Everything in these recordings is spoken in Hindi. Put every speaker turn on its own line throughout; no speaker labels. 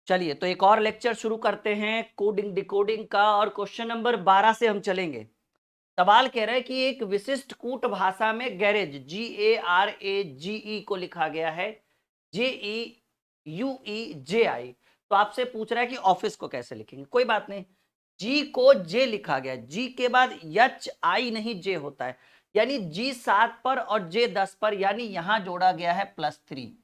चलिए तो एक और लेक्चर शुरू करते हैं कोडिंग डिकोडिंग का, और क्वेश्चन नंबर 12 से हम चलेंगे। सवाल कह रहा है कि एक विशिष्ट कूट भाषा में गैरेज GARAGE को लिखा गया है JEUEJI। तो आपसे पूछ रहा है कि ऑफिस को कैसे लिखेंगे। कोई बात नहीं, जी को जे लिखा गया, जी के बाद HI नहीं जे होता है, यानी जी 7 पर और जे 10 पर, यानी यहां जोड़ा गया है +3।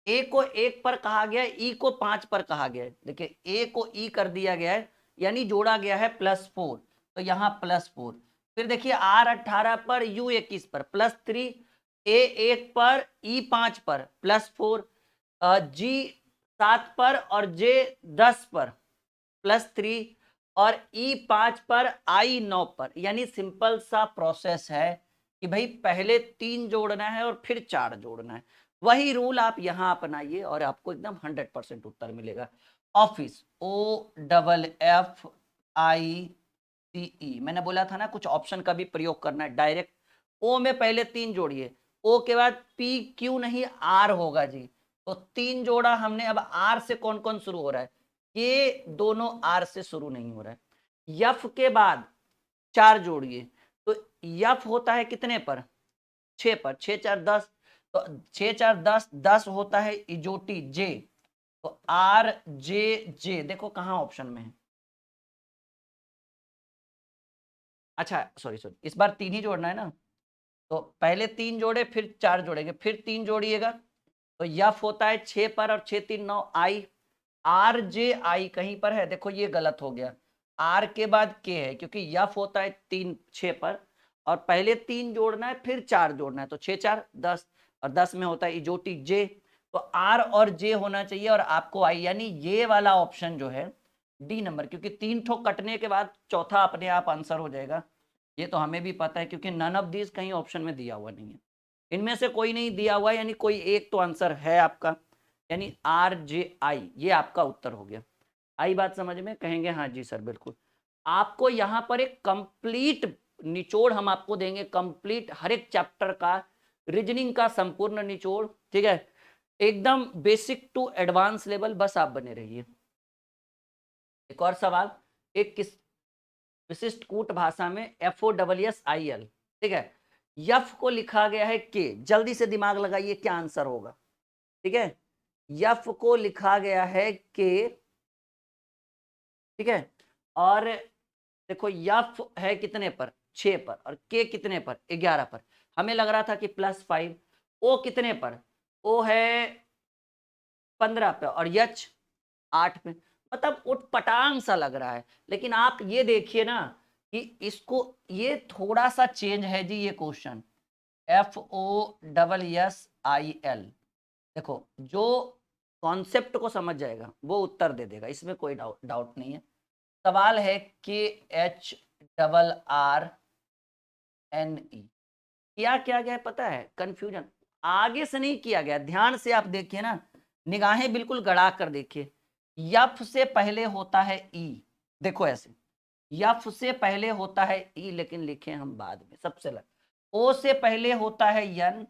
ए को 1 पर कहा गया है, ई को 5 पर कहा गया है। देखिए ए को ई कर दिया गया है, यानी जोड़ा गया है +4, तो यहाँ +4। फिर देखिए R18 पर, U21 पर +3, A1 पर, E5 पर +4, G7 पर और J10 पर +3, और E5 पर, I9 पर। यानी सिंपल सा प्रोसेस है कि भाई पहले 3 जोड़ना है और फिर 4 जोड़ना है। वही रूल आप यहां अपनाइए और आपको एकदम 100% उत्तर मिलेगा। ऑफिस OFFICE, मैंने बोला था ना कुछ ऑप्शन का भी प्रयोग करना है। डायरेक्ट ओ में पहले 3 जोड़िए, ओ के बाद PQ नहीं R होगा जी। तो 3 जोड़ा हमने। अब R से कौन कौन शुरू हो रहा है? ये दोनों R से शुरू नहीं हो रहा है। यफ के बाद 4 जोड़िए, तो यफ होता है कितने पर? 6 पर, 6 4 10, तो 6 4 10, 10 होता है इजोटी जे। तो RJJ देखो कहां ऑप्शन में है। अच्छा सॉरी सॉरी, इस बार 3 ही जोड़ना है ना, तो पहले 3 जोड़े फिर 4 जोड़ेंगे, फिर 3 जोड़िएगा, तो यफ होता है 6 पर और 6 3 9 आई। RJI कहीं पर है, देखो ये गलत हो गया। R के बाद K है, क्योंकि यफ होता है 3 6 पर, और पहले 3 जोड़ना है फिर 4 जोड़ना है, तो 6 4 10, और 10 में होता है इजोटी J। तो R और J होना चाहिए और आपको I, यानी ये वाला ऑप्शन जो है डी नंबर, क्योंकि 3 ठोक कटने के बाद चौथा अपने आप आंसर हो जाएगा। ये तो हमें भी पता है, क्योंकि नन ऑफ दीज कहीं ऑप्शन में दिया हुआ नहीं है। इनमें से कोई नहीं दिया हुआ, यानी कोई एक तो आंसर है आपका, यानी RJI ये आपका उत्तर हो गया। आई बात समझ में? कहेंगे हाँ जी सर बिल्कुल। आपको यहाँ पर एक कंप्लीट निचोड़ हम आपको देंगे, कंप्लीट हर एक चैप्टर का, रीजनिंग का संपूर्ण निचोड़, ठीक है, एकदम बेसिक टू एडवांस लेवल। बस आप बने रहिए। एक और सवाल, एक किस विशिष्ट कूट भाषा में FOSSIL, ठीक है, यफ को लिखा गया है के। जल्दी से दिमाग लगाइए क्या आंसर होगा, ठीक है। यफ को लिखा गया है के, ठीक है, और देखो यफ है कितने पर? 6 पर, और के कितने पर? 11 पर। हमें लग रहा था कि +5। ओ कितने पर? ओ है 15 पे, और यच 8 पे। मतलब उटपटांग सा लग रहा है, लेकिन आप ये देखिए ना कि इसको, ये थोड़ा सा चेंज है जी ये क्वेश्चन। FOSSIL, देखो जो कॉन्सेप्ट को समझ जाएगा वो उत्तर दे देगा, इसमें कोई डाउट नहीं है। सवाल है KHRRNE, क्या किया गया है पता है? कंफ्यूजन आगे से नहीं किया गया, ध्यान से आप देखिए ना, निगाहें बिल्कुल गड़ा कर देखिए। यफ से पहले होता है ई, देखो ऐसे, यफ से पहले होता है ई, लेकिन लिखे हम बाद में सबसे लग। ओ से पहले होता है यन,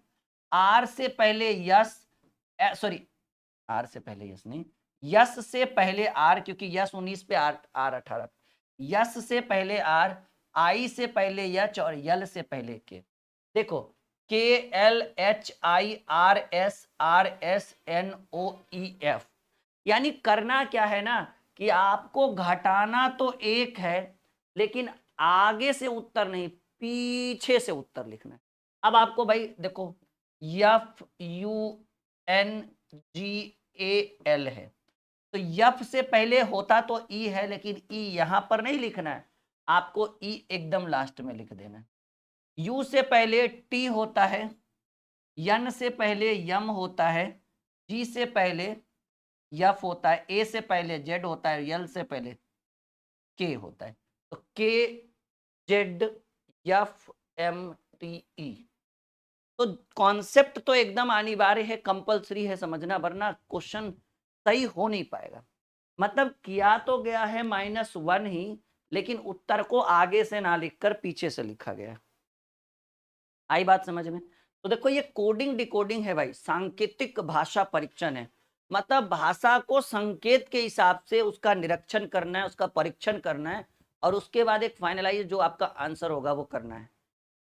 आर से पहले यस, सॉरी आर से पहले यस नहीं, यस से पहले आर, क्योंकि यस 19 पे, आर आर 18। यस से पहले आर, आई से पहले यच, और यल से पहले के। देखो KLHIRSRSNOEF, यानी करना क्या है ना कि आपको घटाना तो एक है, लेकिन आगे से उत्तर नहीं, पीछे से उत्तर लिखना है। अब आपको भाई देखो, FUNGAL है, तो यफ से पहले होता तो ई है, लेकिन ई यहां पर नहीं लिखना है, आपको ई एकदम लास्ट में लिख देना है। यू से पहले टी होता है, यन से पहले यम होता है, जी से पहले यफ होता है, ए से पहले जेड होता है, यल से पहले के होता है। तो K Z F M T E. तो कॉन्सेप्ट तो एकदम अनिवार्य है, कंपलसरी है समझना, वरना क्वेश्चन सही हो नहीं पाएगा। मतलब किया तो गया है -1 ही, लेकिन उत्तर को आगे से ना लिखकर पीछे से लिखा गया है। आई बात समझ में? तो देखो ये कोडिंग डिकोडिंग है भाई, सांकेतिक भाषा परीक्षण है। मतलब भाषा को संकेत के हिसाब से उसका निरीक्षण करना है, उसका परीक्षण करना है, और उसके बाद एक फाइनलाइज जो आपका आंसर होगा वो करना है।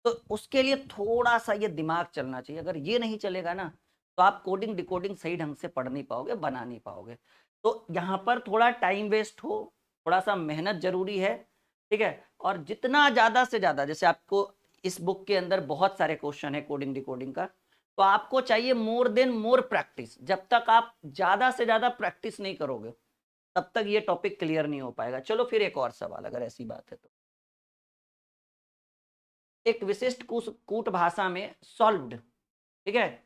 तो उसके लिए थोड़ा सा ये दिमाग चलना चाहिए। अगर ये नहीं चलेगा ना, तो आप कोडिंग डिकोडिंग सही ढंग से पढ़ नहीं पाओगे, बना नहीं पाओगे। तो यहाँ पर थोड़ा टाइम वेस्ट हो, थोड़ा सा मेहनत जरूरी है, ठीक है। और जितना ज्यादा से ज्यादा, जैसे आपको इस बुक के अंदर बहुत सारे क्वेश्चन है कोडिंग डिकोडिंग का, तो आपको चाहिए मोर देन मोर प्रैक्टिस। जब तक आप ज्यादा से ज्यादा प्रैक्टिस नहीं करोगे, तब तक ये टॉपिक क्लियर नहीं हो पाएगा। चलो फिर एक और सवाल, अगर ऐसी बात है तो। एक विशिष्ट कूट भाषा में सॉल्व्ड, ठीक है,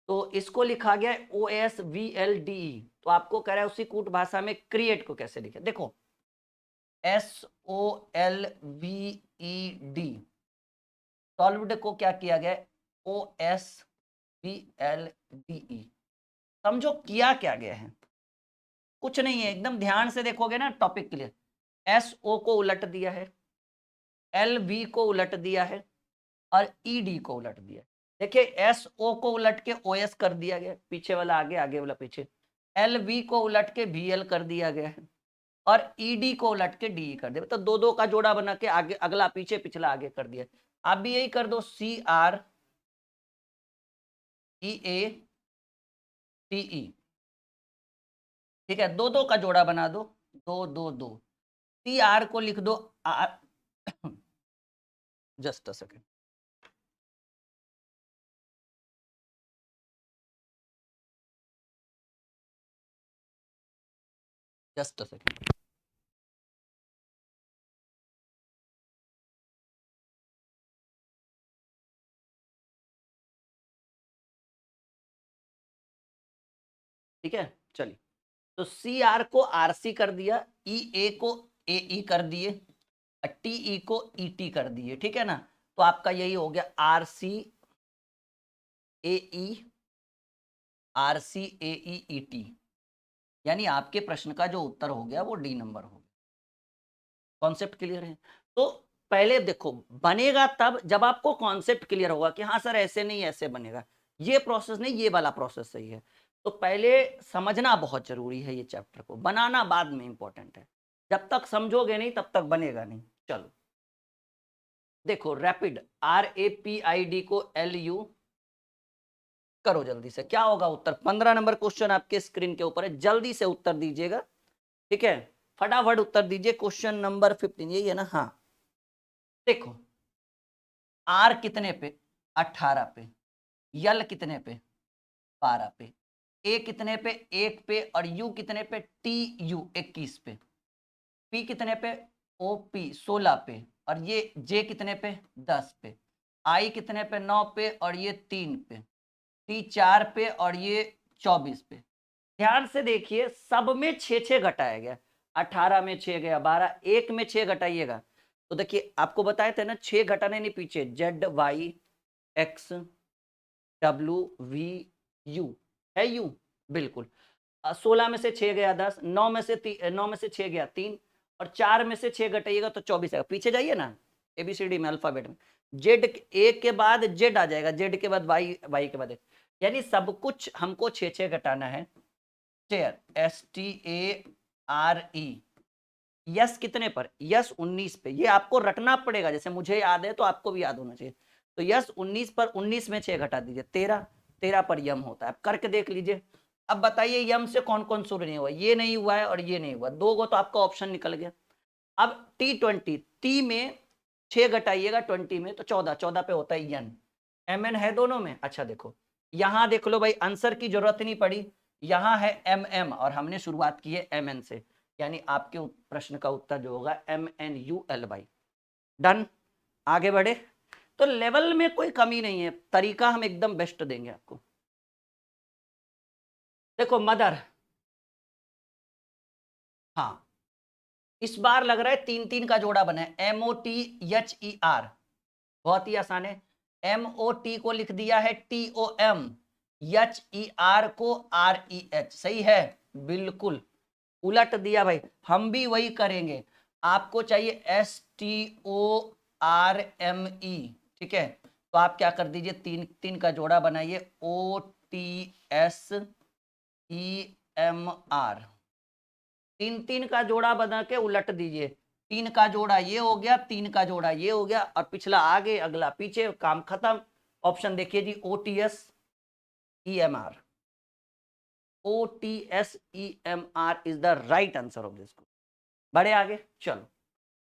तो इसको लिखा गया है OSVLDE। तो आपको कह रहा है उसी कूट भाषा में क्रिएट को कैसे लिखे। देखो SOLVED, सॉल्व्ड को क्या किया गया है OSVLDE। समझो किया क्या गया है, कुछ नहीं है, एकदम ध्यान से देखोगे ना टॉपिक क्लियर। SO को उलट दिया है, LV को उलट दिया है, और ED को उलट दिया है। देखिए SO को उलट के OS कर दिया गया, पीछे वाला आगे, आगे वाला पीछे। LV को उलट के VL कर दिया गया है, और ED को उलट के DE कर दिया। तो दो दो का जोड़ा बना के आगे अगला पीछे, पिछला आगे कर दिया। आप भी यही कर दो, CREATE, ठीक है, दो दो का जोड़ा बना दो, दो दो दो। CR को लिख दो R, just a second, just a second. ठीक है, चलिए। तो CR को RC कर दिया, EA को AE कर दिए, TE को ET कर दिए, ठीक है ना। तो आपका यही हो गया RCAE यानी आपके प्रश्न का जो उत्तर हो गया वो D नंबर हो गया। कॉन्सेप्ट क्लियर है। तो पहले देखो, बनेगा तब जब आपको कॉन्सेप्ट क्लियर होगा कि हाँ सर ऐसे नहीं ऐसे बनेगा, ये प्रोसेस नहीं, ये वाला प्रोसेस सही है। तो पहले समझना बहुत जरूरी है, ये चैप्टर को बनाना बाद में इंपॉर्टेंट है। जब तक समझोगे नहीं तब तक बनेगा नहीं। चलो देखो, रैपिड RAPID को LU करो जल्दी से, क्या होगा उत्तर। 15 नंबर क्वेश्चन आपके स्क्रीन के ऊपर है, जल्दी से उत्तर दीजिएगा, ठीक है, फटाफट उत्तर दीजिए। क्वेश्चन नंबर 15 यही है ना, हाँ। देखो R कितने पे, 18 पे, यल कितने पे, 12 पे, A कितने पे, 1 पे, और U कितने पे, TU 21 पे, P कितने पे, OP 16 पे, और ये J कितने पे, 10 पे, I कितने पे, 9 पे, और ये 3 पे, T 4 पे, और ये 24 पे। ध्यान से देखिए, सब में 6 घटाया गया। 18 में 6 गया, 12, 1 में 6 घटाइएगा। तो देखिए आपको बताए थे ना, 6 घटाने नहीं पीछे, ZY XWVU है U, बिल्कुल। 16 में से 6 गया 10, 9 में से 6 गया 3, और 4 में से 6 घटाइएगा तो 24 आएगा। पीछे जाइए ना ABCD में, अल्फाबेट में, जेड ए के बाद जेड आ जाएगा, जेड के बाद वाई, वाई के बाद, यानी सब कुछ हमको 6 घटाना है। चेयर STARE, यस कितने पर, यस 19 पे, ये आपको रटना पड़ेगा, जैसे मुझे याद है तो आपको भी याद होना चाहिए। तो यस 19 पर 19 में 6 घटा दीजिए, 13, 13 पर यम होता है। अब करके देख लीजिए। अब बताइए यम से कौन कौन शुरू नहीं हुआ, ये नहीं हुआ है और ये नहीं हुआ, दो गो तो आपका ऑप्शन निकल गया। अब T20, टी में 6 घटाइएगा 20 में तो 14, 14 पे होता है यन। MN है दोनों में, अच्छा देखो यहां देख लो भाई, आंसर की जरूरत नहीं पड़ी, यहां है MM और हमने शुरुआत की है MN से, यानी आपके प्रश्न का उत्तर जो होगा MNULY। डन, आगे बढ़े। तो लेवल में कोई कमी नहीं है, तरीका हम एकदम बेस्ट देंगे आपको। देखो मदर, हाँ, इस बार लग रहा है 3 का जोड़ा बना है, MOTHER, बहुत ही आसान है। MOT को लिख दिया है TOM, HER को REH, सही है, बिल्कुल उलट दिया भाई। हम भी वही करेंगे, आपको चाहिए STORME, ठीक है, तो आप क्या कर दीजिए, 3 का जोड़ा बनाइए, OTS EMR, 3 का जोड़ा बना के उलट दीजिए, 3 का जोड़ा ये हो गया, 3 का जोड़ा ये हो गया, और पिछला आगे अगला पीछे, काम खत्म। ऑप्शन देखिए जी, OTS EMR, OTS EMR is the right answer of this. बड़े आगे चलो,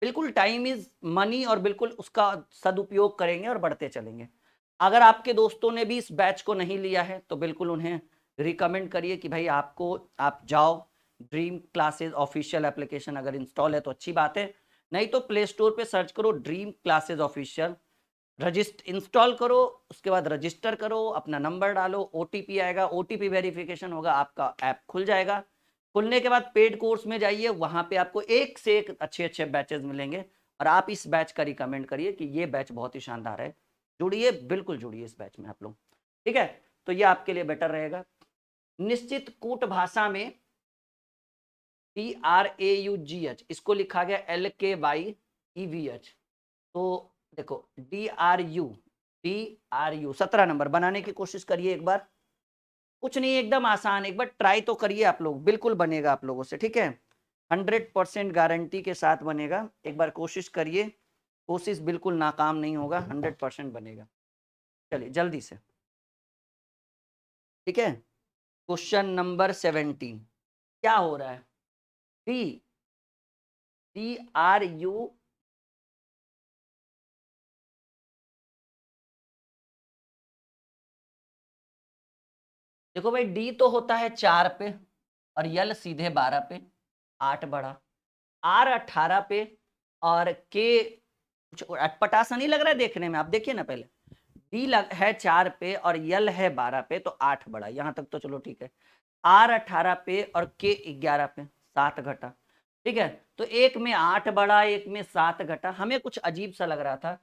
बिल्कुल टाइम इज मनी और बिल्कुल उसका सदुपयोग करेंगे और बढ़ते चलेंगे। अगर आपके दोस्तों ने भी इस बैच को नहीं लिया है तो बिल्कुल उन्हें रिकमेंड करिए कि भाई आप जाओ, ड्रीम क्लासेस ऑफिशियल एप्लीकेशन अगर इंस्टॉल है तो अच्छी बात है, नहीं तो प्ले स्टोर पे सर्च करो ड्रीम क्लासेस ऑफिशियल, इंस्टॉल करो, उसके बाद रजिस्टर करो, अपना नंबर डालो, OTP आएगा, OTP वेरिफिकेशन होगा, आपका ऐप खुल जाएगा। खुलने के बाद पेड कोर्स में जाइए, वहां पे आपको एक से एक अच्छे अच्छे बैचेस मिलेंगे, और आप इस बैच का रिकमेंड करिए कि ये बैच बहुत ही शानदार है, जुड़िए, बिल्कुल जुड़िए इस बैच में आप लोग, ठीक है। तो ये आपके लिए बेटर रहेगा। निश्चित कूट भाषा में TRAUGH, इसको लिखा गया LKYEVH, तो देखो DRU 17 नंबर बनाने की कोशिश करिए एक बार, कुछ नहीं, एकदम आसान, एक बार ट्राई तो करिए आप लोग, बिल्कुल बनेगा आप लोगों से, ठीक है, 100% गारंटी के साथ बनेगा, एक बार कोशिश करिए, कोशिश बिल्कुल नाकाम नहीं होगा, 100% बनेगा। चलिए जल्दी से, ठीक है, क्वेश्चन नंबर 17, क्या हो रहा है, DRU, देखो भाई डी तो होता है 4 पे, और यल सीधे 12 पे, 8 बढ़ा, R 18 पे, और के कुछ अटपटा सा नहीं लग रहा है देखने में, आप देखिए ना पहले, डी है 4 पे और यल है 12 पे, तो 8 बढ़ा, यहां तक तो चलो ठीक है, R 18 पे और के 11 पे, 7 घटा, ठीक है, तो एक में 8 बढ़ा, एक में 7 घटा, हमें कुछ अजीब सा लग रहा था,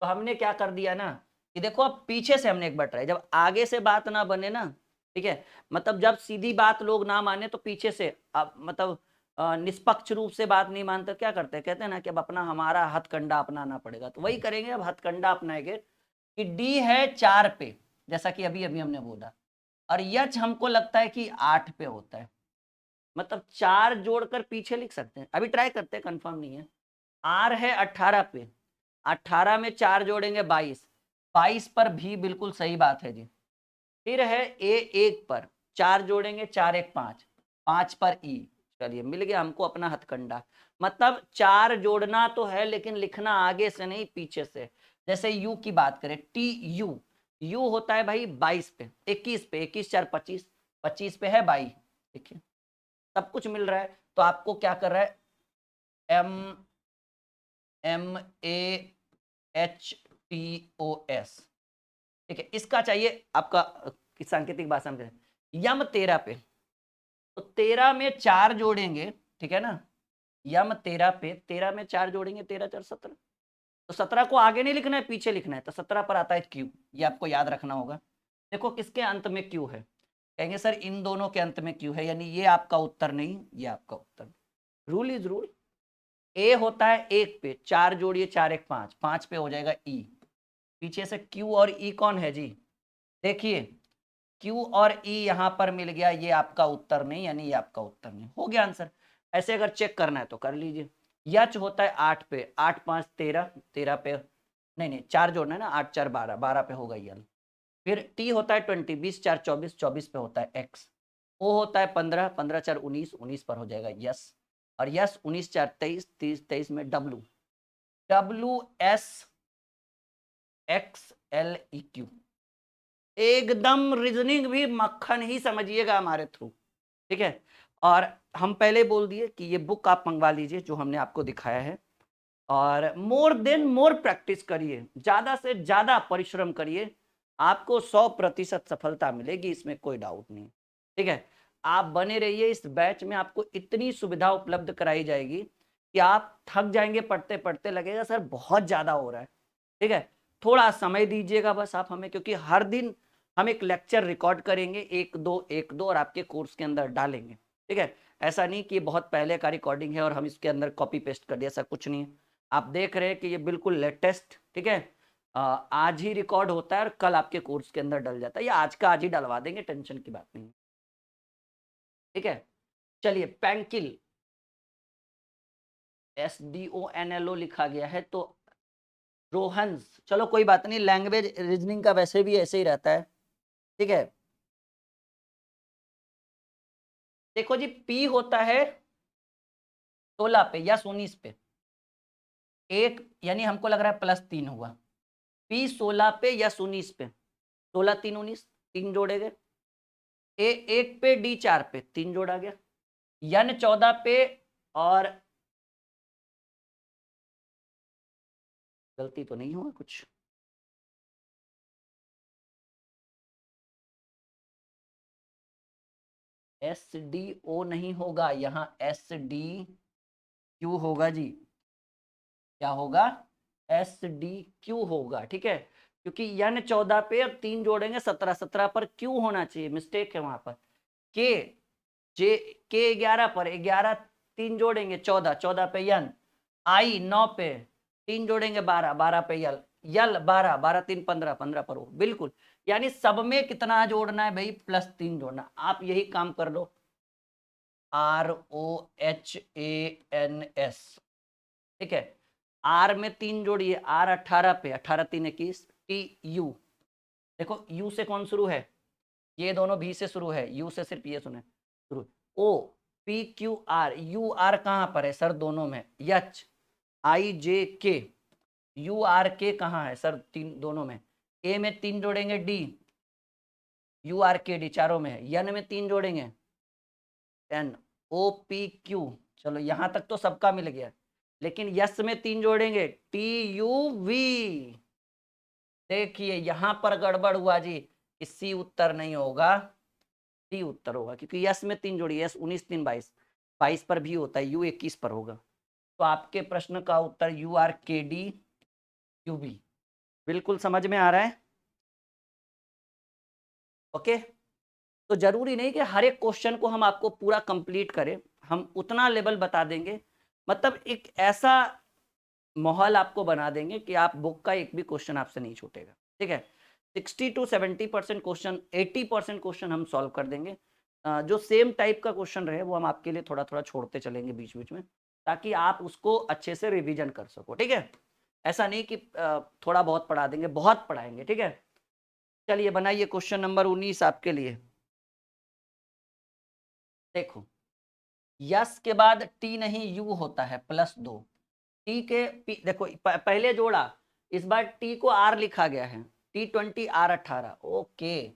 तो हमने क्या कर दिया ना कि देखो अब पीछे से हमने एक बार ट्राई, जब आगे से बात ना बने ना, ठीक है, मतलब जब सीधी बात लोग ना माने तो पीछे से, अब मतलब निष्पक्ष रूप से बात नहीं मानते, क्या करते हैं, कहते हैं ना कि अब अपना हमारा हथकंडा अपनाना पड़ेगा, तो वही करेंगे, अब हथकंडा अपनाएंगे कि डी है 4 पे, जैसा कि अभी अभी हमने बोला, और यच हमको लगता है कि 8 पे होता है, मतलब 4 जोड़कर पीछे लिख सकते हैं, अभी ट्राई करते हैं, कंफर्म नहीं है। आर है 18 पे, 18 में 4 जोड़ेंगे 22, 22 पर भी बिल्कुल सही बात है जी। फिर है ए 1 पर 4 जोड़ेंगे, 4 1 5, 5 पर ई, चलिए मिल गया हमको अपना हथकंडा, मतलब 4 जोड़ना तो है लेकिन लिखना आगे से नहीं पीछे से, जैसे यू की बात करें, TU, यू होता है भाई 22 पे, 21 पे, 21 4 25, 25 पे है 22, देखिए सब कुछ मिल रहा है, तो आपको क्या कर रहा है, MAHTOS, ठीक है, इसका चाहिए आपका सांकेतिक भाषा में, यम 13 पे, तो 13 में 4 जोड़ेंगे, ठीक है ना, यम 13 पे 13 में 4 जोड़ेंगे, 13 4 17, तो 17 को आगे नहीं लिखना है पीछे लिखना है, तो 17 पर आता है क्यू, ये आपको याद रखना होगा। देखो किसके अंत में क्यू है, कहेंगे सर इन दोनों के अंत में क्यू है, यानी ये आपका उत्तर नहीं, ये आपका उत्तर, रूल इज रूल। ए होता है 1 पे, 4 जोड़िए, 4 1 5, 5 पे हो जाएगा ई, पीछे से क्यू और ई कौन है जी, देखिए क्यू और ई यहां पर मिल गया, ये आपका उत्तर नहीं, यानी ये आपका उत्तर नहीं, हो गया आंसर। ऐसे अगर चेक करना है तो कर लीजिए। यच होता है 8 पे, 8 5 13, 13 पे, नहीं नहीं 4 जोड़ना है ना, 8 4 12, 12 पे होगा यल। फिर टी होता है 20, 20 4 24, 24 पे होता है एक्स। ओ होता है 15, 15 4 19, 19 पर हो जाएगा यस, और यस 19 4 23, 30 23 में डब्लू, WSXLEQ, एकदम रीजनिंग भी मक्खन ही समझिएगा हमारे थ्रू, ठीक है। और हम पहले बोल दिए कि ये बुक आप मंगवा लीजिए जो हमने आपको दिखाया है, और मोर देन मोर प्रैक्टिस करिए, ज्यादा से ज्यादा परिश्रम करिए, आपको 100% सफलता मिलेगी, इसमें कोई डाउट नहीं, ठीक है। आप बने रहिए इस बैच में, आपको इतनी सुविधा उपलब्ध कराई जाएगी कि आप थक जाएंगे पढ़ते पढ़ते, लगेगा सर बहुत ज्यादा हो रहा है, ठीक है। थोड़ा समय दीजिएगा बस आप हमें, क्योंकि हर दिन हम एक लेक्चर रिकॉर्ड करेंगे, एक दो और आपके कोर्स के अंदर डालेंगे, ठीक है। ऐसा नहीं कि ये बहुत पहले का रिकॉर्डिंग है और हम इसके अंदर कॉपी पेस्ट कर दिया, ऐसा कुछ नहीं है। आप देख रहे हैं कि ये बिल्कुल लेटेस्ट, ठीक है, आज ही रिकॉर्ड होता है और कल आपके कोर्स के अंदर डल जाता है, या आज का आज ही डलवा देंगे, टेंशन की बात नहीं है। ठीक है, चलिए पैंकिल SDONLO लिखा गया है, तो रोहंस, चलो कोई बात नहीं, लैंग्वेज रीजनिंग का वैसे भी ऐसे ही रहता है, ठीक है। देखो जी, P होता है 16 पे या 19 पे, एक यानी हमको लग रहा है +3 हुआ, P 16 पे या 19 पे, 16 3 19, 3 जोड़ेंगे, A 1 पे, D 4 पे, 3 जोड़ा गया, N 14 पे, और गलती तो नहीं हुआ कुछ, SDO नहीं होगा, यहाँ SDQ होगा जी, क्या होगा, SDQ होगा, ठीक है, क्योंकि N 14 पे अब 3 जोड़ेंगे 17, 17 पर Q होना चाहिए, मिस्टेक है वहां पर, K J K 11 पर 11, 3 जोड़ेंगे 14, 14 पे N, I 9 पे 3 जोड़ेंगे 12, 12 पे यल, यल 12, 12 3 15, 15 पर हो, बिल्कुल, यानी सब में कितना जोड़ना है भाई, +3 जोड़ना, आप यही काम कर लो, ROHANS, ठीक है, R में 3 जोड़िए, R 18 पे, 18 3 21, TU, देखो U से कौन शुरू है, ये दोनों भी से शुरू है, U से सिर्फ ये सुने शुरू, O PQR, UR कहाँ पर है सर, दोनों में, HIJK, URK कहाँ है सर, तीन दोनों में, A में 3 जोड़ेंगे D, URKD चारों में है, N में 3 जोड़ेंगे NOPQ, चलो यहां तक तो सबका मिल गया, लेकिन यस में 3 जोड़ेंगे TUV, देखिए यहां पर गड़बड़ हुआ जी, इसी उत्तर नहीं होगा, डी उत्तर होगा, क्योंकि यस में 3 जोड़ी, यस 19 3 22, 22 पर भी होता है, यू 21 पर होगा, तो आपके प्रश्न का उत्तर URKD QB, बिल्कुल समझ में आ रहा है, ओके। तो जरूरी नहीं कि हर एक क्वेश्चन को हम आपको पूरा कंप्लीट करें, हम उतना लेवल बता देंगे, मतलब एक ऐसा माहौल आपको बना देंगे कि आप बुक का एक भी क्वेश्चन आपसे नहीं छूटेगा, ठीक है। 60 to 70% क्वेश्चन, 80% क्वेश्चन हम सॉल्व कर देंगे, जो सेम टाइप का क्वेश्चन रहे वो हम आपके लिए थोड़ा थोड़ा छोड़ते चलेंगे बीच बीच में, ताकि आप उसको अच्छे से रिवीजन कर सको, ठीक है, ऐसा नहीं कि थोड़ा बहुत पढ़ा देंगे, बहुत पढ़ाएंगे, ठीक है। चलिए बनाइए क्वेश्चन नंबर 19 आपके लिए, देखो यस के बाद टी नहीं यू होता है, +2, टी के देखो पहले जोड़ा, इस बार टी को आर लिखा गया है, T20 R 18, ओके,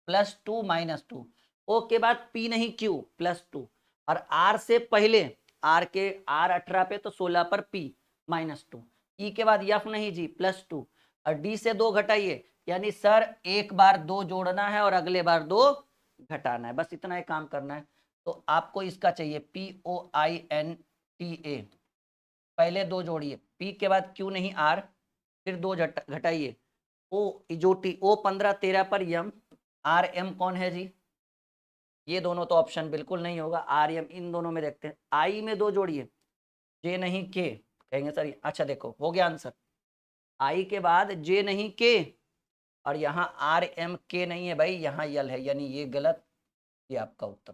+2 -2, ओ के बाद पी नहीं क्यू, +2, और आर से पहले, आर के R 18 पे तो 16 पर पी, -2, ई के बाद यफ नहीं जी, +2, और डी से 2 घटाइए, यानी सर एक बार 2 जोड़ना है और अगले बार 2 घटाना है, बस इतना ही काम करना है, तो आपको इसका चाहिए POINTA, पहले 2 जोड़िए, P के बाद Q नहीं R, फिर 2 घटाइए, O जो T, O 15 13 पर M, R M कौन है जी, ये दोनों तो ऑप्शन बिल्कुल नहीं होगा, R M इन दोनों में देखते हैं, I में 2 जोड़िए, J नहीं K, कहेंगे सर, अच्छा देखो हो गया आंसर, I के बाद J नहीं K, और यहाँ R M K नहीं है भाई, यहाँ यल है, यानी ये गलत, ये आपका उत्तर।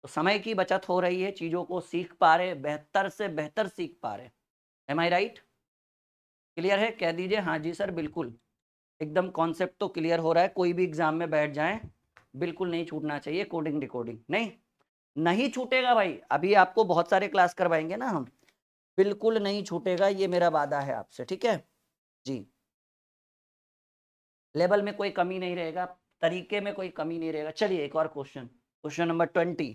तो समय की बचत हो रही है, चीजों को सीख पा रहे, बेहतर से बेहतर सीख पा रहे, एम आई राइट, क्लियर है, कह दीजिए हाँ जी सर, बिल्कुल एकदम कॉन्सेप्ट तो क्लियर हो रहा है, कोई भी एग्जाम में बैठ जाएं, बिल्कुल नहीं छूटना चाहिए, कोडिंग डिकोडिंग नहीं, नहीं छूटेगा भाई, अभी आपको बहुत सारे क्लास करवाएंगे ना हम, बिल्कुल नहीं छूटेगा, ये मेरा वादा है आपसे, ठीक है जी, लेवल में कोई कमी नहीं रहेगा, तरीके में कोई कमी नहीं रहेगा। चलिए एक और क्वेश्चन, क्वेश्चन नंबर 20,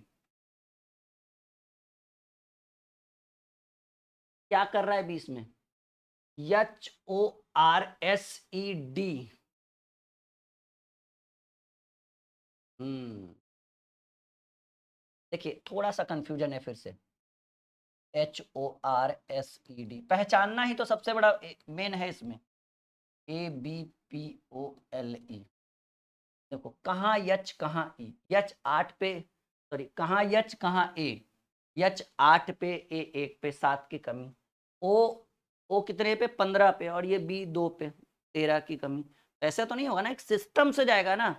क्या कर रहा है 20 में, HORSED, देखिए थोड़ा सा कंफ्यूजन है फिर से, HORSED पहचानना ही तो सबसे बड़ा मेन है इसमें, ABPOLE, देखो कहाँ यच कहाँ ई, यच 8 पे, सॉरी कहाँ यच कहाँ ए, यच 8 पे, ए 1 पे, 7 की कमी, ओ कितने पे, 15 पे, और ये बी 2 पे, 13 की कमी, ऐसा तो नहीं होगा ना, एक सिस्टम से जाएगा ना,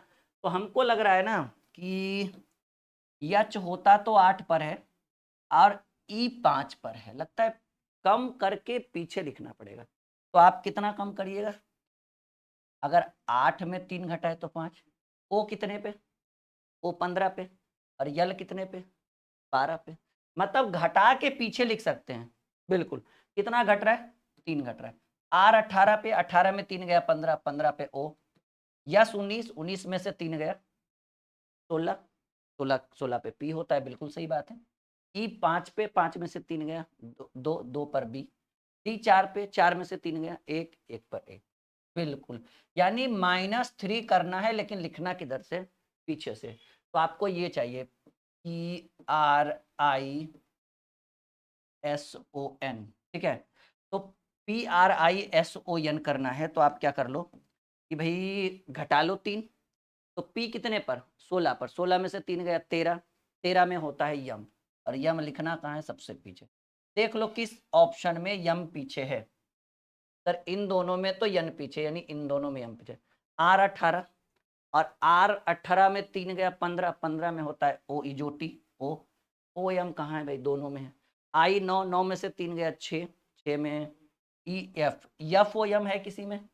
तो हमको लग रहा है ना कि यच होता तो 8 पर है और ई 5 पर है, लगता है कम करके पीछे लिखना पड़ेगा। तो आप कितना कम करिएगा? अगर 8 में 3 घटाए तो 5। ओ कितने पे? ओ 15 पे। और यल कितने पे? 12 पे। मतलब घटा के पीछे लिख सकते हैं। बिल्कुल। कितना घट रहा है? 3 घट रहा है। आर 18 पे, 18 में 3 गया 15, 15 पे ओ। यस 19, 19 में से 3 गया 16, 16, 16 पे पी होता है, बिल्कुल सही बात है। ई 5 पे, 5 में से 3 गया 2, 2 पर बी। डी 4 पे, 4 में से 3 गया 1, 1 पर 1। बिल्कुल, यानी -3 करना है, लेकिन लिखना किधर से? पीछे से। तो आपको ये चाहिए PRISON, ठीक है। तो PRISON करना है तो आप क्या कर लो कि भाई घटा लो 3। तो P कितने पर? 16 पर। 16 में से 3 गया 13, 13 में होता है यम, और यम लिखना कहाँ है? सबसे पीछे। देख लो किस ऑप्शन में यम पीछे है। सर इन दोनों में तो यन पीछे, यानी इन दोनों में यम पीछे। R 18 और R 18 में 3 गया 15, 15 में होता है ओ इजोटी ओ एम कहाँ है भाई? दोनों में है। I 9, 9 में से 3 गया 6, 6 में ई एफ ओ एम है किसी में?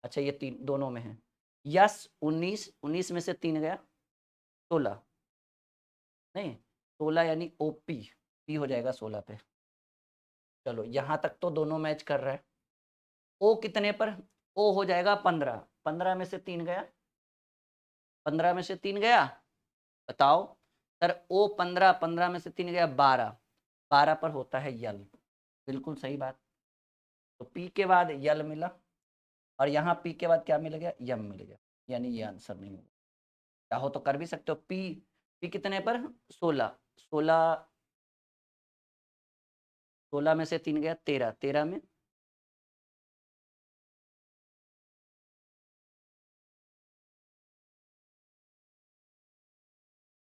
अच्छा ये 3 दोनों में है। यस 19, 19 में से 3 गया 16, नहीं 16 यानी ओपी, पी हो जाएगा 16 पे। चलो यहाँ तक तो दोनों मैच कर रहा है। ओ कितने पर? ओ हो जाएगा 15, 15 में से 3 गया 15 में से 3 गया, बताओ सर। ओ 15, 15 में से 3 गया 12, 12 पर होता है यल, बिल्कुल सही बात। तो पी के बाद यल मिला, और यहाँ पी के बाद क्या मिल गया? यम मिल गया, यानी ये आंसर नहीं होगा। चाहो तो कर भी सकते हो। पी पी कितने पर? 16, 16, 16 में से 3 गया 13, 13 में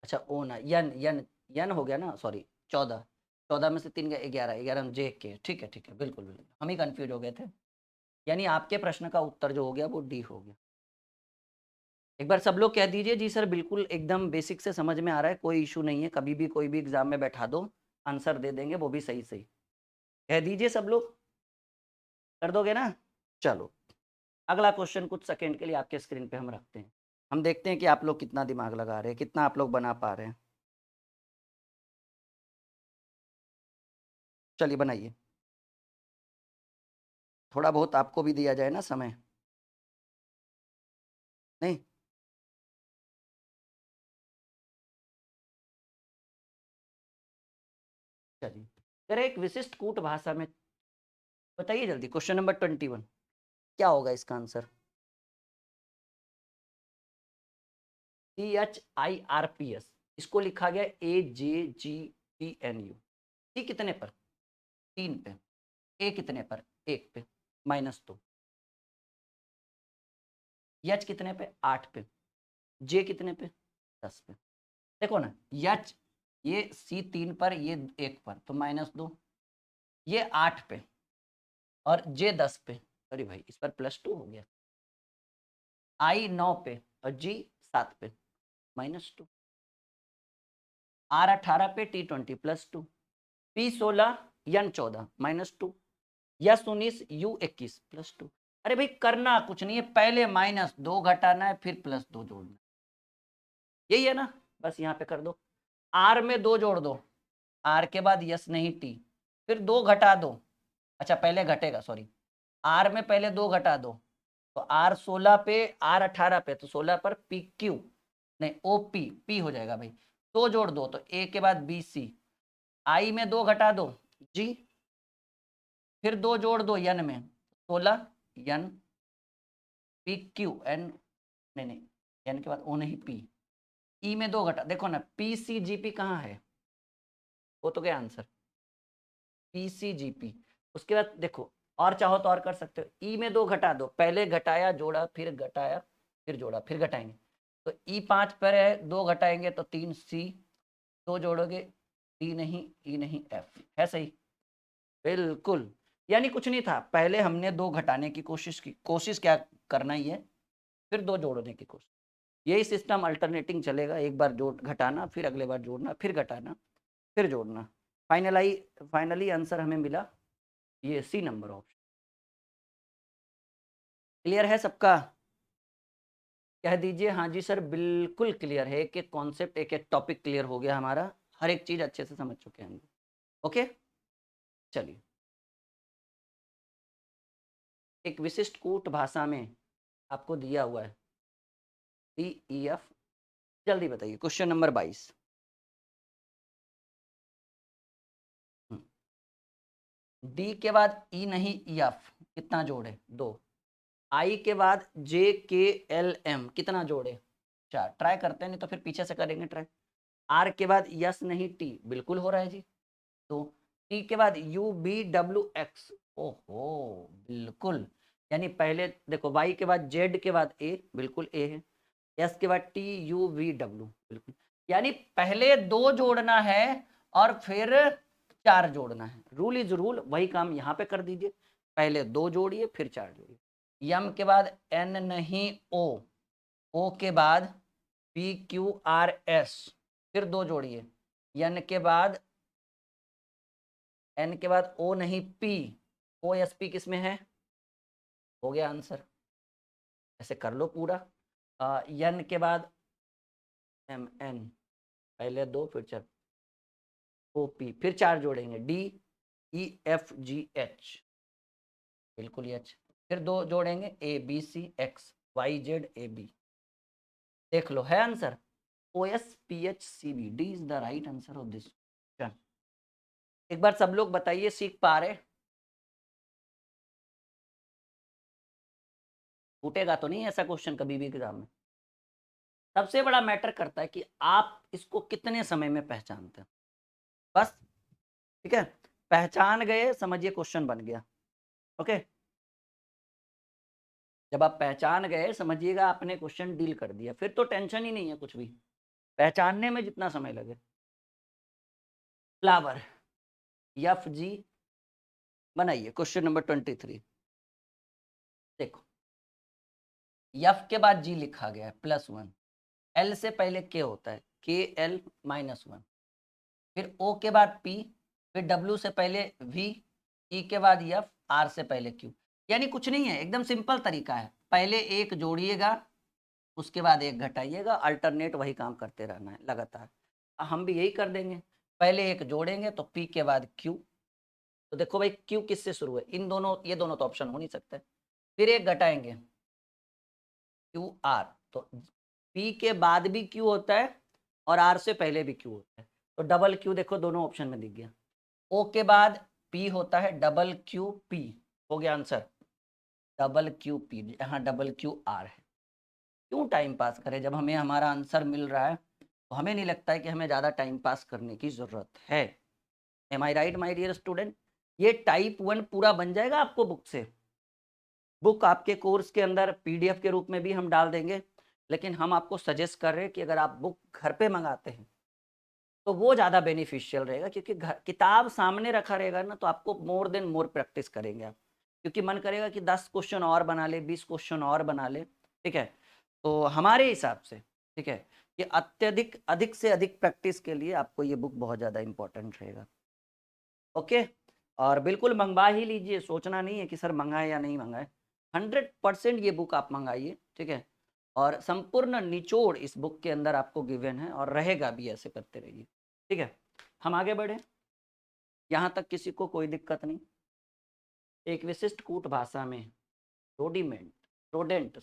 अच्छा ओ ना यन यन यन हो गया ना, सॉरी 14, 14 में से 3 गया 11, 11 में जे के, ठीक है ठीक है, बिल्कुल बिल्कुल, हम ही कंफ्यूज हो गए थे। यानी आपके प्रश्न का उत्तर जो हो गया वो डी हो गया। एक बार सब लोग कह दीजिए जी सर बिल्कुल एकदम बेसिक से समझ में आ रहा है, कोई इशू नहीं है, कभी भी कोई भी एग्जाम में बैठा दो आंसर दे देंगे, वो भी सही सही। कह दीजिए सब लोग, कर दोगे ना? चलो अगला क्वेश्चन कुछ सेकंड के लिए आपके स्क्रीन पे हम रखते हैं, हम देखते हैं कि आप लोग कितना दिमाग लगा रहे हैं, कितना आप लोग बना पा रहे हैं। चलिए बनाइए, थोड़ा बहुत आपको भी दिया जाए ना समय, नहीं? चलिए फिर एक विशिष्ट कूट भाषा में बताइए जल्दी, क्वेश्चन नंबर 21 क्या होगा इसका आंसर? CHIRPS, इसको लिखा गया AJGTNU। टी कितने पर? 3 पे। ए कितने पर? 1 पे, -2। एच कितने पे? 8 पे। जे कितने पे? 10 पे। देखो ना एच, ये C 3 पर, ये 1 पर, तो -2। ये 8 पे और जे 10 पे, अरे भाई इस पर +2 हो गया। I 9 पे और जी 7 पे, -2। R 18 पे, T 20 +2। P 16, N 14 -2। Yes 19, U 21 +2। अरे भाई करना कुछ नहीं है, पहले -2 घटाना है, फिर +2 जोड़ना है, यही है ना? बस यहाँ पे कर दो। आर में 2 जोड़ दो, आर के बाद यस नहीं टी, फिर 2 घटा दो। अच्छा पहले घटेगा, सॉरी, आर में पहले 2 घटा दो, तो आर 16 पे, आर 18 पे, तो 16 पर पी क्यू, नहीं ओ पी, पी हो जाएगा भाई। 2 जोड़ दो तो ए के बाद बी सी, आई में 2 घटा दो जी, फिर 2 जोड़ दो यन में, 16 यन, पी क्यू एन, नहीं नहीं, एन के बाद ओ नहीं पी, ई में 2 घटा, देखो ना पी सी जी पी कहाँ है? वो तो क्या answer? P C G P. उसके बाद देखो, और चाहो तो और कर सकते हो, ई में 2 घटा दो, पहले घटाया जोड़ा, फिर घटाया फिर जोड़ा, फिर घटाएंगे, तो ई 5 पर है, 2 घटाएंगे तो 3 सी, 2 जोड़ोगे डी नहीं ई नहीं एफ, है सही? बिल्कुल, यानी कुछ नहीं था, पहले हमने 2 घटाने की कोशिश की, कोशिश क्या करना ही है, फिर 2 जोड़ने की कोशिश। यही सिस्टम अल्टरनेटिंग चलेगा, एक बार जोड़ घटाना, फिर अगले बार जोड़ना, फिर घटाना, फिर जोड़ना। फाइनली आंसर हमें मिला ये सी नंबर ऑप्शन। क्लियर है सबका? कह दीजिए हाँ जी सर, बिल्कुल क्लियर है। एक एक कॉन्सेप्ट, एक एक टॉपिक क्लियर हो गया हमारा, हर एक चीज अच्छे से समझ चुके हैं। ओके, चलिए। एक विशिष्ट कूट भाषा में आपको दिया हुआ है DEF, जल्दी बताइए। Question number 22। डी के बाद ई नहीं EF, कितना जोड़े? 2। आई के बाद JKLM, कितना जोड़े? 4। ट्राई करते हैं, नहीं तो फिर पीछे से करेंगे ट्राई। आर के बाद यस नहीं टी, बिल्कुल हो रहा है जी। तो टी के बाद UBWX, ओहो बिल्कुल। यानी पहले देखो, वाई के बाद जेड के बाद ए, बिल्कुल ए है। एस के बाद TUVW, बिल्कुल। यानी पहले 2 जोड़ना है और फिर 4 जोड़ना है। रूल इज रूल, वही काम यहाँ पे कर दीजिए। पहले 2 जोड़िए, फिर 4 जोड़िए। यम के बाद N नहीं O के बाद PQRS, फिर 2 जोड़िए। N के बाद N के बाद O नहीं P, OSP किस में है? हो गया आंसर। ऐसे कर लो पूरा। N के बाद MN, पहले 2 फिर 4, OP, फिर 4 जोड़ेंगे DEFGH, बिल्कुल H, फिर 2 जोड़ेंगे ABCXYZAB। देख लो, है answer OSPHCB। D is the right answer of this. एक बार सब लोग बताइए, सीख पा रहे? छूटेगा तो नहीं ऐसा क्वेश्चन कभी भी एग्जाम में? सबसे बड़ा मैटर करता है कि आप इसको कितने समय में पहचानते हैं, बस। ठीक है, पहचान गए, समझिए क्वेश्चन बन गया। ओके, जब आप पहचान गए, समझिएगा आपने क्वेश्चन डील कर दिया, फिर तो टेंशन ही नहीं है कुछ भी, पहचानने में जितना समय लगे। फ्लावर, FG बनाइए। Question number 23। देखो, F के बाद G लिखा गया है +1, L से पहले K होता है, KL -1, फिर O के बाद P, फिर W से पहले V, E के बाद F, R से पहले Q। यानी कुछ नहीं है, एकदम सिंपल तरीका है। पहले एक जोड़िएगा, उसके बाद एक घटाइएगा, अल्टरनेट वही काम करते रहना है लगातार। हम भी यही कर देंगे, पहले एक जोड़ेंगे तो P के बाद Q। तो देखो भाई, Q किससे शुरू है? इन दोनों, ये दोनों तो ऑप्शन हो नहीं सकते। फिर एक घटाएंगे QR, तो P के बाद भी Q होता है और R से पहले भी Q होता है, तो डबल Q देखो दोनों ऑप्शन में दिख गया। O के बाद P होता है, डबल QP, हो गया आंसर डबल QP। यहाँ डबल QR है। क्यों टाइम पास करें जब हमें हमारा आंसर मिल रहा है? तो हमें नहीं लगता है कि हमें ज़्यादा टाइम पास करने की ज़रूरत है। Am I right my dear student? ये टाइप 1 पूरा बन जाएगा आपको बुक से। बुक आपके कोर्स के अंदर PDF के रूप में भी हम डाल देंगे, लेकिन हम आपको सजेस्ट कर रहे हैं कि अगर आप बुक घर पे मंगाते हैं तो वो ज़्यादा बेनिफिशियल रहेगा, क्योंकि घर किताब सामने रखा रहेगा ना, तो आपको मोर देन मोर प्रैक्टिस करेंगे आप, क्योंकि मन करेगा कि 10 क्वेश्चन और बना ले, 20 क्वेश्चन और बना ले। ठीक है, तो हमारे हिसाब से, ठीक है, कि अत्यधिक अधिक से अधिक प्रैक्टिस के लिए आपको ये बुक बहुत ज़्यादा इंपॉर्टेंट रहेगा। ओके, और बिल्कुल मंगवा ही लीजिए, सोचना नहीं है कि सर मंगाए या नहीं मंगाए। 100% ये बुक आप मंगाइए, ठीक है, और संपूर्ण निचोड़ इस बुक के अंदर आपको गिवन है और रहेगा भी, ऐसे करते रहिए। ठीक है, हम आगे बढ़े, यहाँ तक किसी को कोई दिक्कत नहीं? एक विशिष्ट कूट भाषा में रोडेंट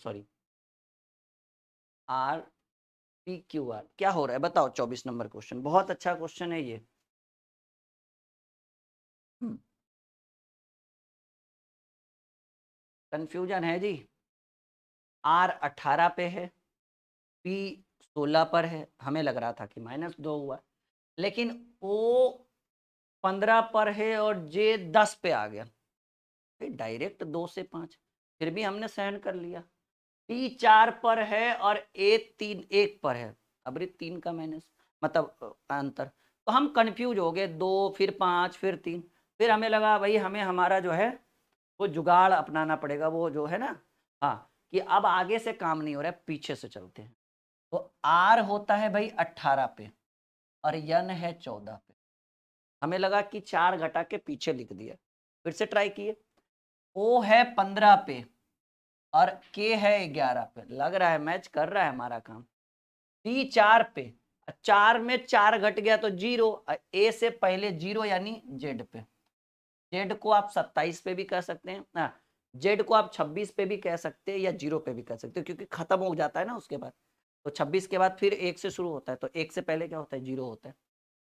RPQR क्या हो रहा है बताओ? 24 नंबर क्वेश्चन, बहुत अच्छा क्वेश्चन है ये। कंफ्यूजन है जी। R 18 पे है, P 16 पर है, हमें लग रहा था कि -2 हुआ, लेकिन O 15 पर है और J 10 पे आ गया, डायरेक्ट 2 से 5, फिर भी हमने सहन कर लिया। P 4 पर है और A 3 1 पर है, अब 3 का माइनस मतलब अंतर, तो हम कंफ्यूज हो गए, 2 फिर 5 फिर 3, फिर हमें लगा भाई हमें हमारा जो है वो जुगाड़ अपनाना पड़ेगा, वो जो है ना, हाँ, कि अब आगे से काम नहीं हो रहा है, पीछे से चलते हैं। तो आर होता है भाई 18 पे और यन है 14 पे। हमें लगा कि 4 घटा के पीछे लिख दिया, फिर से ट्राई किए। ओ है 15 पे और के है 11 पे, लग रहा है मैच कर रहा है हमारा काम। डी 4 पे, 4 में 4 घट गया तो 0, ए से पहले 0 यानी जेड पे। जेड को आप 27 पे भी कह सकते हैं ना, जेड को आप 26 पे भी कह सकते हैं या 0 पे भी कह सकते हो, क्योंकि खत्म हो जाता है ना उसके बाद। तो 26 के बाद फिर 1 से शुरू होता है, तो 1 से पहले क्या होता है, 0 होता है।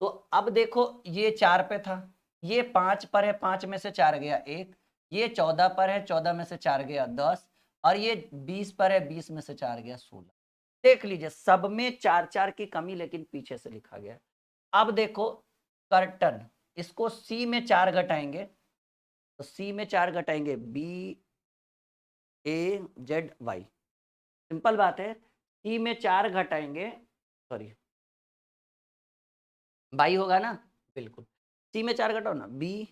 तो अब देखो ये 4 पे था, ये 5 पर है, 5 में से 4 गया 1, ये 14 पर है, 14 में से 4 गया 10, और ये 20 पर है, 20 में से 4 गया 16। देख लीजिए सब में 4-4 की कमी, लेकिन पीछे से लिखा गया। अब देखो कर्टन, इसको सी में 4 घटाएंगे, तो सी में 4 घटाएंगे बी ए जेड वाई, सिंपल बात है। सी में 4 घटाएंगे, सॉरी वाई होगा ना, बिल्कुल। सी में 4 घटाओ ना, बी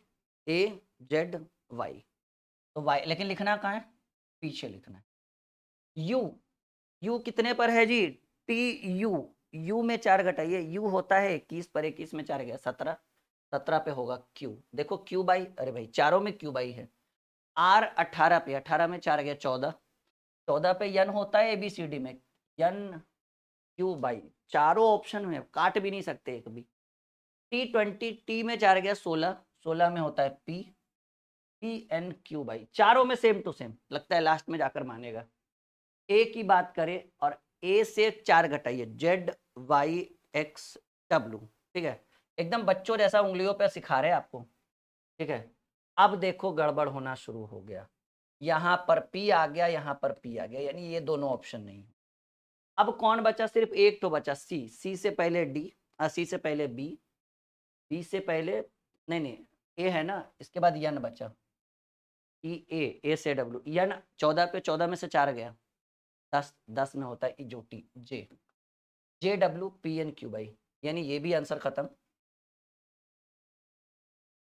ए जेड वाई, तो वाई, लेकिन लिखना कहाँ है, पीछे लिखना है। यू, यू कितने पर है जी, टी यू, यू में 4 घटाइए, यू होता है 21 पर, 21 में 4 गया 17, 17 पे होगा क्यू। देखो क्यू बाई, अरे भाई चारों में क्यू बाई है। आर 18 पे, 18 में 4 गया 14, 14 पे यन होता है एबीसीडी में, यन क्यू बाई, चारों ऑप्शन में काट भी नहीं सकते एक भी। T20, टी में 4 गया 16, 16 में होता है P, P N Q by, चारों में सेम टू सेम, लगता है लास्ट में जाकर मानेगा। ए की बात करें और ए से 4 घटाइए, जेड वाई एक्स डब्ल्यू, ठीक है, एकदम बच्चों जैसा उंगलियों पे सिखा रहे हैं आपको, ठीक है। अब देखो गड़बड़ होना शुरू हो गया, यहाँ पर पी आ गया, यहाँ पर पी आ गया, यानी ये दोनों ऑप्शन नहीं। अब कौन बचा, सिर्फ एक तो बचा सी, सी से पहले डी, सी से पहले बी, बी से पहले नहीं नहीं ए है ना, इसके बाद यन बचा, ई ए से डब्ल्यू, यन 14 पे, 14 में से 4 गया 10, 10 में होता है इजोटी J, J W P N Q by, यानी ये भी आंसर खत्म।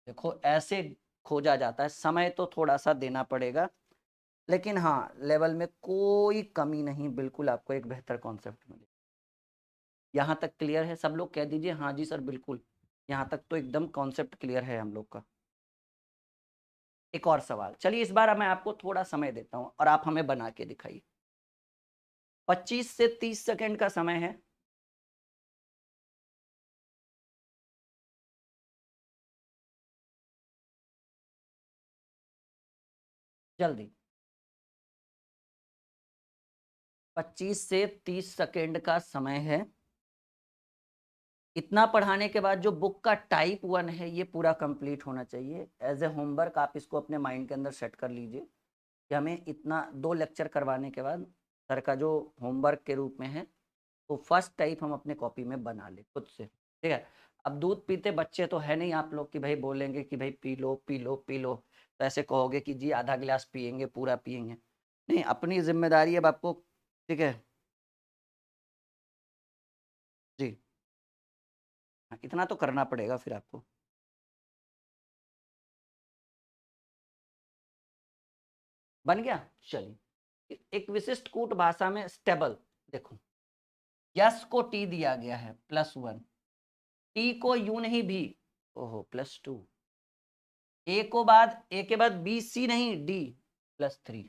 देखो ऐसे खोजा जाता है, समय तो थोड़ा सा देना पड़ेगा, लेकिन हाँ लेवल में कोई कमी नहीं, बिल्कुल आपको एक बेहतर कॉन्सेप्ट मिले। यहाँ तक क्लियर है, सब लोग कह दीजिए हाँ जी सर बिल्कुल, यहाँ तक तो एकदम कॉन्सेप्ट क्लियर है हम लोग का। एक और सवाल, चलिए इस बार मैं आपको थोड़ा समय देता हूँ और आप हमें बना के दिखाइए। 25 से 30 सेकंड का समय है। जल्दी, 25 से 30 सेकंड का समय है। इतना पढ़ाने के बाद जो बुक का टाइप 1 है ये पूरा कंप्लीट होना चाहिए। एज ए होमवर्क आप इसको अपने माइंड के अंदर सेट कर लीजिए कि हमें इतना 2 लेक्चर करवाने के बाद सर का जो होमवर्क के रूप में है, तो फर्स्ट टाइप हम अपने कॉपी में बना ले खुद से, ठीक है। अब दूध पीते बच्चे तो है नहीं आप लोग कि भाई बोलेंगे कि भाई P low P low P low, तो ऐसे कहोगे कि जी आधा गिलास पियेंगे पूरा पियेंगे, नहीं, अपनी जिम्मेदारी अब आपको, ठीक है जी, इतना तो करना पड़ेगा फिर आपको। बन गया, चलिए एक विशिष्ट कूट भाषा में स्टेबल, देखो यस को टी दिया गया है +1, टी को यू नहीं भी, ओहो +2, ए के बाद बी सी नहीं डी +3,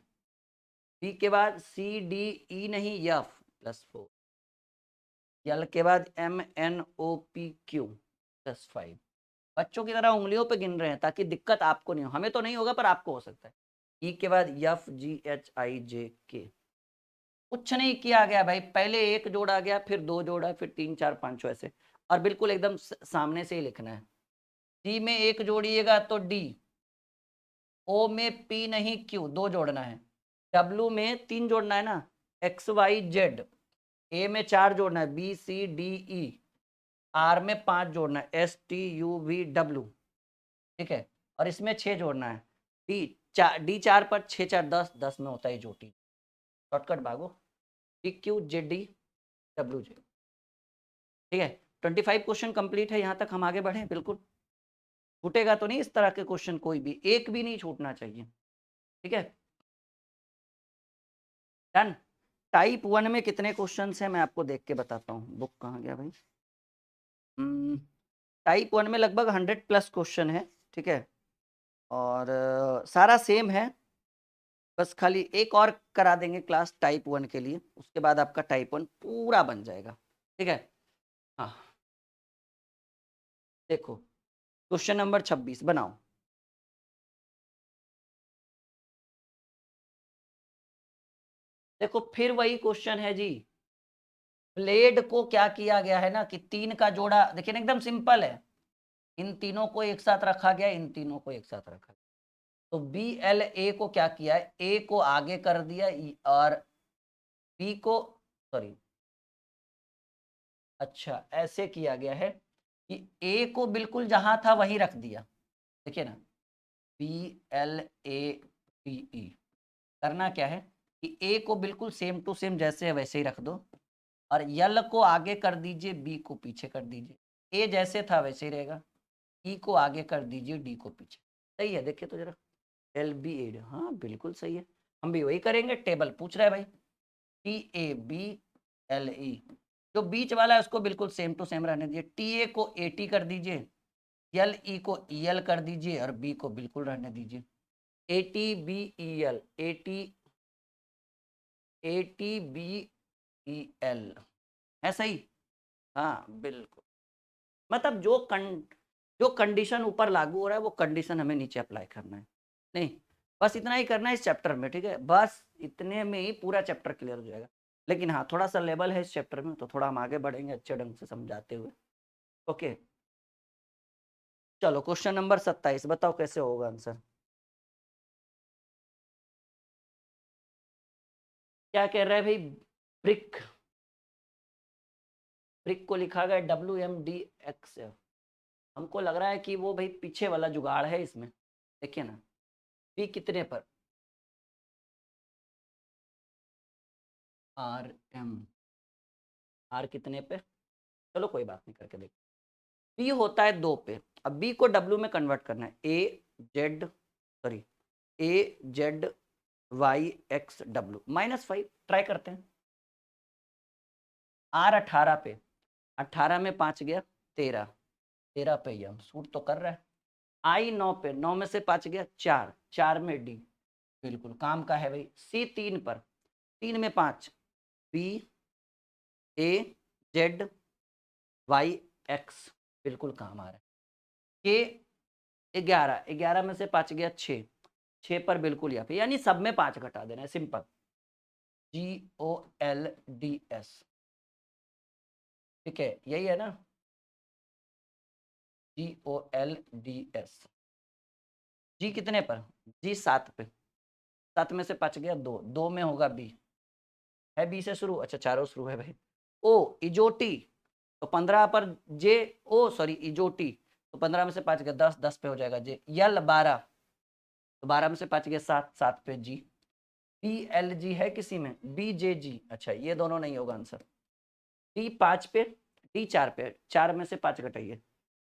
बी के बाद सी डी ई नहीं एफ +4, यल के बाद M N O P Q +5। बच्चों की तरह उंगलियों पे गिन रहे हैं ताकि दिक्कत आपको नहीं हो, हमें तो नहीं होगा पर आपको हो सकता है। ई के बाद एफ जी एच आई जे के, कुछ नहीं किया गया भाई, पहले एक जोड़ा गया, फिर 2 जोड़ा, फिर 3 4 5 ऐसे, और बिल्कुल एकदम सामने से ही लिखना है। डी में 1 जोड़िएगा तो डी, ओ में पी नहीं क्यू 2 जोड़ना है, डब्ल्यू में 3 जोड़ना है ना, एक्स वाई जेड, ए में 4 जोड़ना है, B C D E, R में 5 जोड़ना है, S T U V W, ठीक है, और इसमें 6 जोड़ना है, डी 4 पर 6 4 10, 10 में होता है जोटी, शॉर्टकट भागो, पी क्यू जे डी डब्ल्यू जे, ठीक है। 25 क्वेश्चन कंप्लीट है, यहाँ तक हम आगे बढ़े, बिल्कुल छूटेगा तो नहीं इस तरह के क्वेश्चन, कोई भी एक भी नहीं छूटना चाहिए, ठीक है, डन। टाइप 1 में कितने क्वेश्चंस हैं मैं आपको देख के बताता हूँ। बुक कहाँ गया भाई? टाइप 1 में लगभग 100+ क्वेश्चन है, ठीक है, और सारा सेम है, बस खाली एक और करा देंगे क्लास टाइप 1 के लिए, उसके बाद आपका टाइप 1 पूरा बन जाएगा, ठीक है। हाँ देखो, क्वेश्चन नंबर 26 बनाओ। देखो फिर वही क्वेश्चन है जी, ब्लेड को क्या किया गया है ना कि 3 का जोड़ा, देखिए ना एकदम सिंपल है, इन तीनों को एक साथ रखा गया, इन तीनों को एक साथ रखा गया। तो बी एल ए को क्या किया है, ए को आगे कर दिया और बी को, सॉरी, अच्छा ऐसे किया गया है कि ए को बिल्कुल जहां था वहीं रख दिया, देखिए ना, B L A T E. करना क्या है कि ए को बिल्कुल सेम टू सेम जैसे है वैसे ही रख दो, और यल को आगे कर दीजिए, बी को पीछे कर दीजिए, ए जैसे था वैसे ही रहेगा, ई को आगे कर दीजिए, डी को पीछे। सही है, देखिए तो जरा, एल बी एड, हाँ बिल्कुल सही है, हम भी वही करेंगे, टेबल पूछ रहा है भाई, T A B L E, जो बीच वाला है उसको बिल्कुल सेम टू सेम रहने दीजिए, टी ए को ए टी कर दीजिए, एल ई को ई एल कर दीजिए, और बी को बिल्कुल रहने दीजिए, A T B E L, A T B E L, है सही? हाँ बिल्कुल, मतलब जो कंडीशन ऊपर लागू हो रहा है वो कंडीशन हमें नीचे अप्लाई करना है, नहीं बस इतना ही करना है इस चैप्टर में, ठीक है, बस इतने में ही पूरा चैप्टर क्लियर हो जाएगा। लेकिन हाँ थोड़ा सा लेवल है इस चैप्टर में, तो थोड़ा हम आगे बढ़ेंगे अच्छे ढंग से समझाते हुए। ओके चलो, क्वेश्चन नंबर 27 बताओ कैसे होगा आंसर। क्या कह रहा है भाई, ब्रिक, ब्रिक को लिखा गया WMDX, हमको लग रहा है कि वो भाई पीछे वाला जुगाड़ है इसमें, देखिए ना, बी कितने पर, RM, आर कितने पे, चलो कोई बात नहीं, करके देख, बी होता है 2 पे, अब बी को डब्ल्यू में कन्वर्ट करना है, A Z Y X W -5, try करते हैं, आर 18 पे, 18 में 5 गया 13, 13 पे ही हम सूट तो कर रहा है, आई 9 पे, 9 में से 5 गया 4, 4 में डी, बिल्कुल काम का है भाई, सी 3 पर, 3 में 5, बी ए जेड वाई एक्स, बिल्कुल काम आ रहा है, के 11, 11 में से 5 गया 6, 6 पर बिल्कुल यहाँ पे, यानी सब में 5 घटा देना है, सिंपल, GOLDS, ठीक है, यही है ना, GOLDS, जी कितने पर, जी 7 पे, 7 में से 5 गया 2, 2 में होगा बी, है बी से शुरू, अच्छा चारों शुरू है भाई, ओ इजोटी, तो 15 पर जे, ओ सॉरी इजोटी, तो 15 में से 5 गया 10, 10 पे हो जाएगा जे, यल 12, तो 12 में से 5 गया 7, 7 पे जी, BLG है किसी में, BJG, अच्छा ये दोनों नहीं होगा आंसर, डी 5 पे, डी 4 पे, 4 में से 5 घटाइए,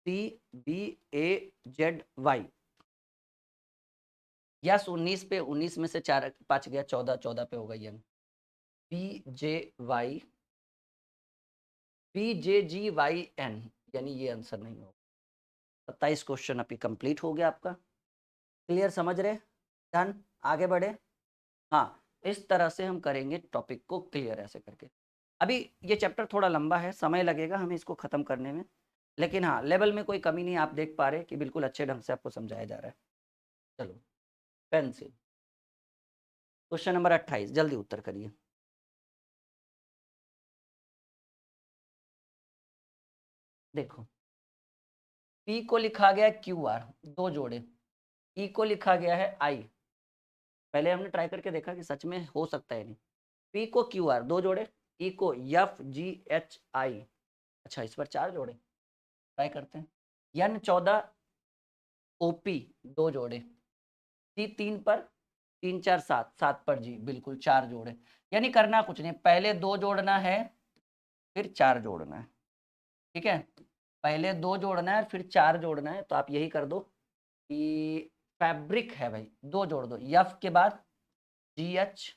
CBAZY, यस 19 पे, 19 में से 4 5 गया 14, 14 पे होगा यंग, BJY BJGYN, यानी ये आंसर नहीं होगा। 27 क्वेश्चन अभी कंप्लीट हो गया आपका, क्लियर, समझ रहे, डन, आगे बढ़े। हाँ इस तरह से हम करेंगे टॉपिक को क्लियर, ऐसे करके, अभी ये चैप्टर थोड़ा लंबा है, समय लगेगा हमें इसको खत्म करने में, लेकिन हाँ लेवल में कोई कमी नहीं, आप देख पा रहे कि बिल्कुल अच्छे ढंग से आपको समझाया जा रहा है। चलो पेंसिल, क्वेश्चन नंबर 28, जल्दी उत्तर करिए। देखो P को लिखा गया है QR, 2 जोड़े, E को लिखा गया है I, पहले हमने ट्राई करके देखा कि सच में हो सकता है नहीं, P को QR 2 जोड़े, E को FGHI, अच्छा इस पर 4 जोड़े, ट्राई करते हैं, N14 OP 2 जोड़े, C 3 पर, 3 4 7, 7 पर जी, बिल्कुल 4 जोड़े, यानी करना कुछ नहीं, पहले 2 जोड़ना है फिर 4 जोड़ना है, ठीक है, पहले 2 जोड़ना है फिर 4 जोड़ना है, तो आप यही कर दो कि फैब्रिक है भाई, 2 जोड़ दो, एफ के बाद GH,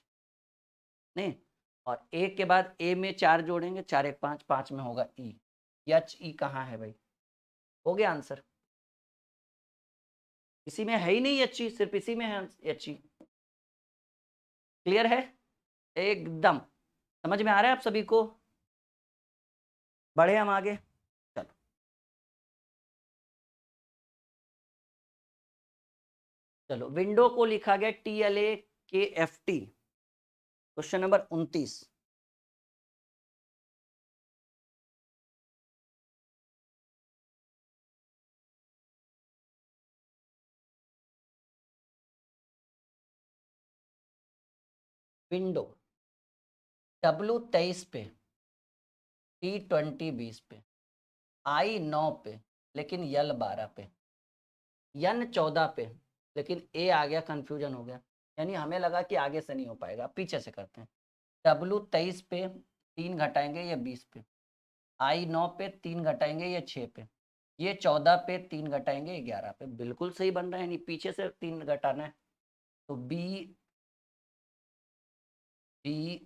नहीं और ए के बाद ए में 4 जोड़ेंगे, 4 1 5, 5 में होगा ई। एच ई कहाँ है भाई? हो गया आंसर। इसी में है ही नहीं एच ई, सिर्फ इसी में है एच ई। क्लियर है? एकदम समझ में आ रहा है आप सभी को? बढ़े हम आगे। चलो चलो, विंडो को लिखा गया TLAKFT। Question number 29। Window W23 पे, T20 20 पे, I9 पे, लेकिन L12 पे, N14 पे, लेकिन A आ गया, कंफ्यूजन हो गया। यानी हमें लगा कि आगे से नहीं हो पाएगा, पीछे से करते हैं। W23 पे 3 घटाएंगे ये 20 पे, I9 पे 3 घटाएंगे ये 6 पे, ये 14 पे 3 घटाएंगे 11 पे। बिल्कुल सही बन रहा है, यानी पीछे से 3 घटाना है। तो BLADES,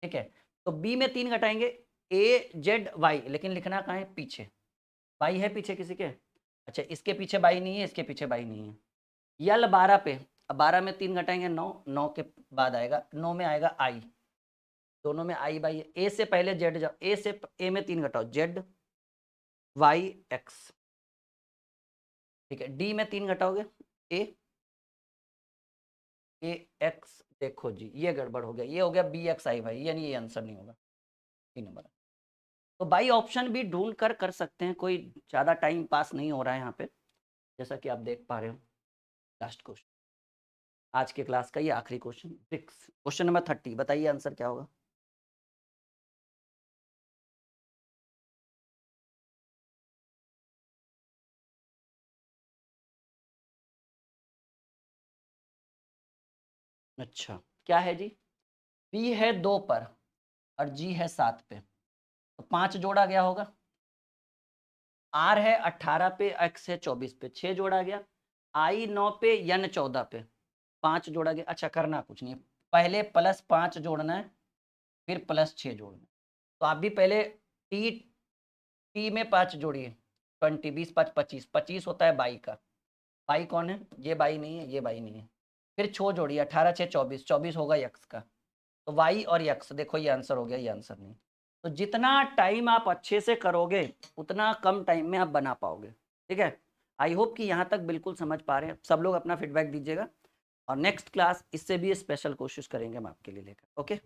ठीक है। तो बी में 3 घटाएंगे AZY, लेकिन लिखना कहाँ है? पीछे। बाई है पीछे किसी के? अच्छा, इसके पीछे बाई नहीं है, इसके पीछे बाई नहीं है। L12 पे, अब 12 में 3 घटाएंगे 9, 9 के बाद आएगा 9 में आएगा आई, दोनों में आई बाई है। ए से पहले जेड जाओ, ए से ए में 3 घटाओ, ZYX, ठीक है। डी में 3 घटाओगे AX, देखो जी ये गड़बड़ हो गया, ये हो गया BXI भाई, यानी ये आंसर नहीं होगा, 3 नंबर। तो बाई ऑप्शन भी ढूंढ कर सकते हैं, कोई ज़्यादा टाइम पास नहीं हो रहा है यहाँ पे, जैसा कि आप देख पा रहे हो। लास्ट क्वेश्चन, आज के क्लास का ये आखिरी क्वेश्चन, क्वेश्चन नंबर 30। बताइए आंसर क्या होगा? अच्छा, क्या है जी? B है 2 पर और G है 7 पे, तो 5 जोड़ा गया होगा। R है 18 पे, X है 24 पे, 6 जोड़ा गया। I 9 पे, N 14 पे, 5 जोड़ा गया। अच्छा, करना कुछ नहीं है, पहले +5 जोड़ना है, फिर +6 जोड़ना है। तो आप भी पहले टी में 5 जोड़िए, 20 20 5 25, 25 होता है बाई का। बाई कौन है? ये बाई नहीं है, ये बाई नहीं है। फिर छो जोड़िए, 18 6 24, 24 होगा यक्स का। तो वाई और यक्स, देखो ये आंसर हो गया, ये आंसर नहीं। तो जितना टाइम आप अच्छे से करोगे, उतना कम टाइम में आप बना पाओगे, ठीक है। आई होप कि यहाँ तक बिल्कुल समझ पा रहे हैं सब लोग। अपना फीडबैक दीजिएगा, और नेक्स्ट क्लास इससे भी स्पेशल कोशिश करेंगे हम आपके लिए लेकर। ओके।